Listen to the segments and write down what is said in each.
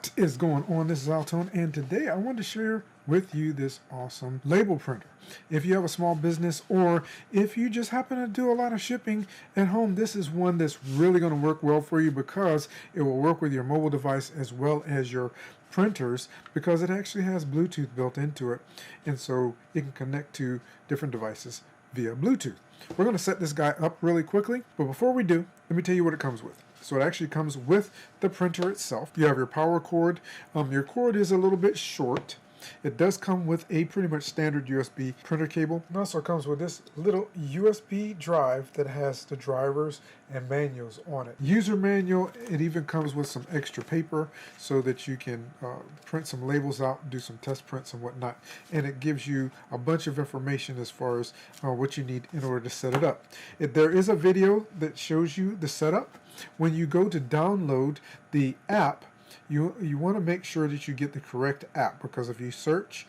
What is going on? This is AlTone, and today I want to share with you this awesome label printer. If you have a small business, or if you just happen to do a lot of shipping at home, this is one that's really going to work well for you, because it will work with your mobile device as well as your printers, because it actually has Bluetooth built into it, and so it can connect to different devices via Bluetooth. We're going to set this guy up really quickly, but before we do, let me tell you what it comes with. So it actually comes with the printer itself. You have your power cord. Your cord is a little bit short. It does come with a pretty much standard USB printer cable. It also comes with this little USB drive that has the drivers and manuals on it. User manual, it even comes with some extra paper so that you can print some labels out, do some test prints and whatnot. And it gives you a bunch of information as far as what you need in order to set it up. There is a video that shows you the setup. When you go to download the app, you want to make sure that you get the correct app, because if you search,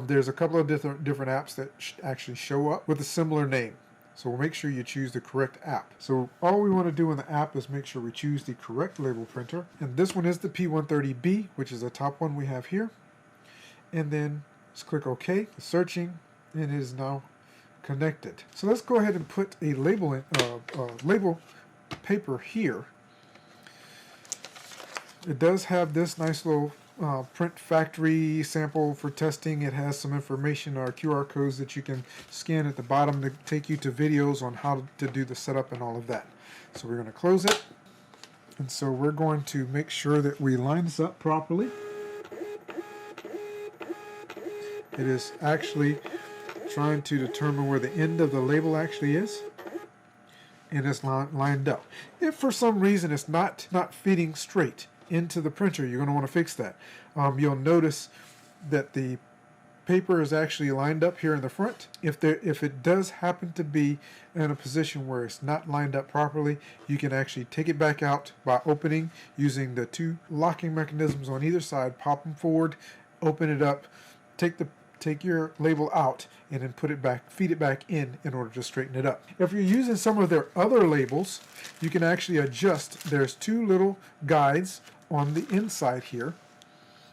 there's a couple of different apps that actually show up with a similar name. So we'll make sure you choose the correct app. So all we want to do in the app is make sure we choose the correct label printer. And this one is the P130B, which is the top one we have here. And then just click OK. It's searching, and it is now connected. So let's go ahead and put a label paper here. It does have this nice little print factory sample for testing. It has some information or QR codes that you can scan at the bottom to take you to videos on how to do the setup and all of that. So we're going to close it, and so we're going to make sure that we line this up properly. It is actually trying to determine where the end of the label actually is, and it's lined up. If for some reason it's not fitting straight into the printer, you're going to want to fix that. You'll notice that the paper is actually lined up here in the front. If it does happen to be in a position where it's not lined up properly, you can actually take it back out by opening, using the two locking mechanisms on either side. Pop them forward, open it up, take your label out, and then put it back, feed it back in order to straighten it up. If you're using some of their other labels, you can actually adjust. There's two little guides on the inside here,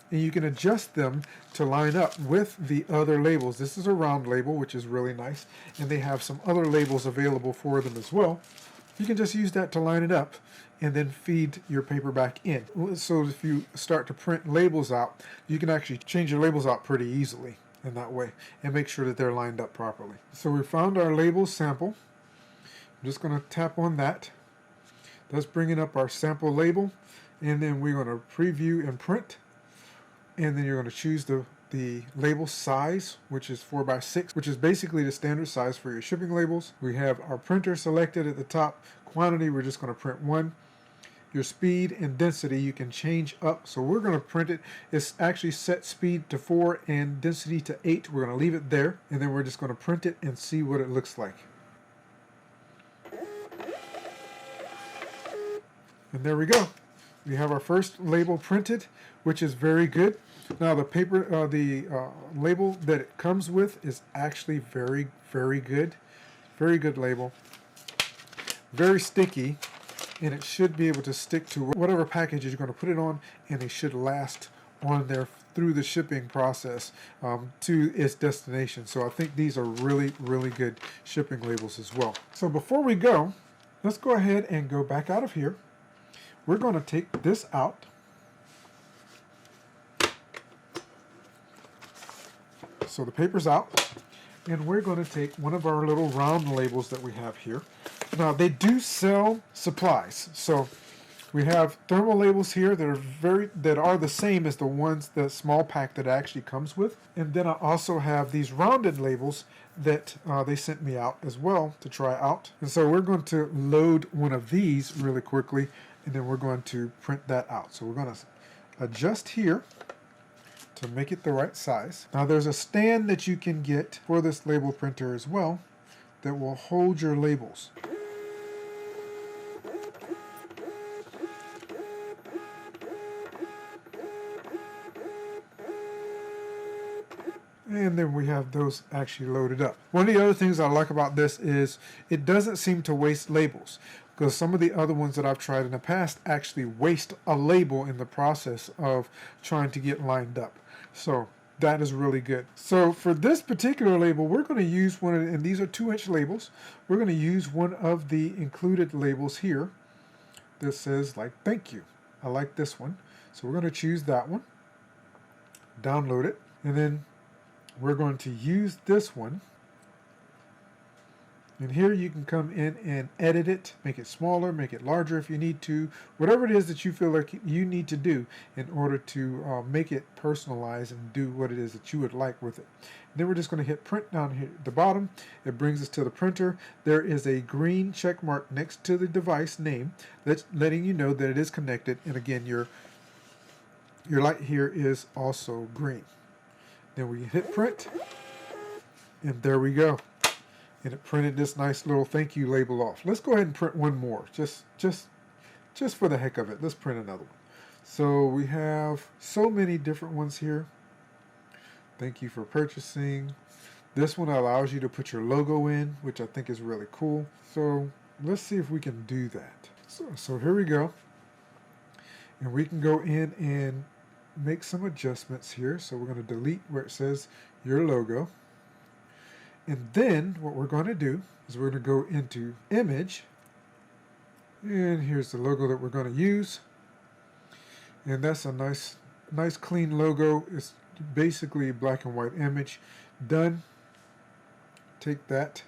and you can adjust them to line up with the other labels. This is a round label, which is really nice, and they have some other labels available for them as well. You can just use that to line it up and then feed your paper back in. So if you start to print labels out, you can actually change your labels out pretty easily in that way and make sure that they're lined up properly. So we found our label sample. I'm just going to tap on that. That's bringing up our sample label, and then we're going to preview and print, and then you're going to choose the label size, which is 4x6, which is basically the standard size for your shipping labels. We have our printer selected at the top. Quantity, we're just going to print 1. Your speed and density you can change up, so we're going to print it. It's actually set speed to 4 and density to 8. We're going to leave it there, and then we're just going to print it and see what it looks like. And there we go. We have our first label printed, which is very good. Now the paper, label that it comes with is actually very, very good. Very good label. Very sticky, and it should be able to stick to whatever package you're going to put it on, and it should last on there through the shipping process to its destination. So I think these are really, really good shipping labels as well. So before we go, let's go ahead and go back out of here. We're going to take this out. So the paper's out, and we're going to take one of our little round labels that we have here. Now they do sell supplies, so we have thermal labels here that are the same as the small pack that it actually comes with, and then I also have these rounded labels that they sent me out as well to try out. And so we're going to load one of these really quickly, and then we're going to print that out. So we're going to adjust here to make it the right size. Now there's a stand that you can get for this label printer as well that will hold your labels. And then we have those actually loaded up. One of the other things I like about this is it doesn't seem to waste labels. because some of the other ones that I've tried in the past actually waste a label in the process of trying to get lined up. So that is really good. So for this particular label, we're going to use one of, and these are 2-inch labels. We're going to use one of the included labels here that says like thank you. I like this one. So we're going to choose that one, download it, and then we're going to use this one. And here you can come in and edit it, make it smaller, make it larger if you need to, whatever it is that you feel like you need to do in order to make it personalized and do what it is that you would like with it. And then we're just going to hit print down here at the bottom. It brings us to the printer. There is a green check mark next to the device name that's letting you know that it is connected. And again, your light here is also green. Then we hit print, and there we go. And it printed this nice little thank you label off. Let's go ahead and print one more, just for the heck of it. Let's print another one. So we have so many different ones here. Thank you for purchasing. This one allows you to put your logo in, which I think is really cool. So let's see if we can do that. So here we go. And we can go in and make some adjustments here. So we're going to delete where it says your logo. And then what we're going to do is we're going to go into image, and here's the logo that we're going to use. And that's a nice clean logo. It's basically a black and white image. Done. Take that,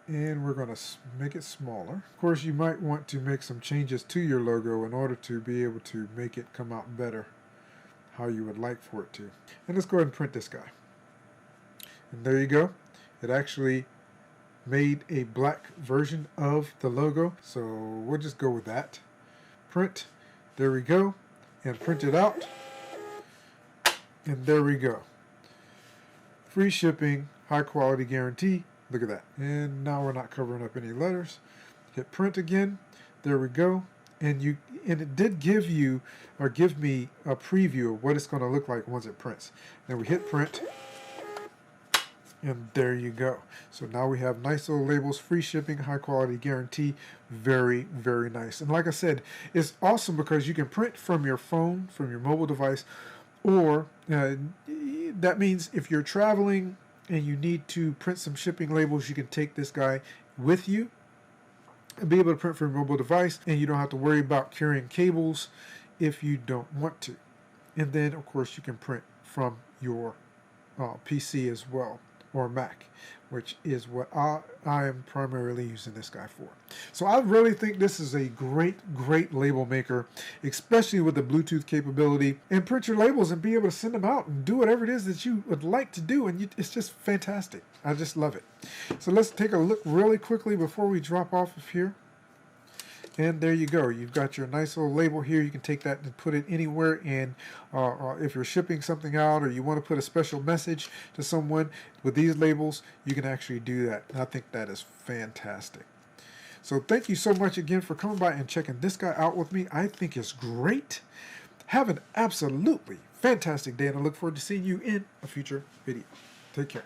and we're going to make it smaller. Of course, you might want to make some changes to your logo in order to be able to make it come out better how you would like for it to. And let's go ahead and print this guy. And there you go. It actually made a black version of the logo, so we'll just go with that. Print, there we go, and print it out, and there we go. Free shipping, high quality guarantee. Look at that. And now we're not covering up any letters. Hit print again. There we go. And it did give me a preview of what it's going to look like once it prints. Then we hit print. And there you go. So now we have nice little labels, free shipping, high quality guarantee. Very, very nice. And like I said, it's awesome because you can print from your phone, from your mobile device, or that means if you're traveling and you need to print some shipping labels, you can take this guy with you and be able to print from your mobile device, and you don't have to worry about carrying cables if you don't want to. And then, of course, you can print from your PC as well, or Mac, which is what I am primarily using this guy for. So I really think this is a great label maker, especially with the Bluetooth capability, and print your labels and be able to send them out and do whatever it is that you would like to do, and it's just fantastic. I just love it. So let's take a look really quickly before we drop off of here. And there you go. You've got your nice little label here. You can take that and put it anywhere. And if you're shipping something out or you want to put a special message to someone with these labels, you can actually do that. And I think that is fantastic. So thank you so much again for coming by and checking this guy out with me. I think it's great. Have an absolutely fantastic day, and I look forward to seeing you in a future video. Take care.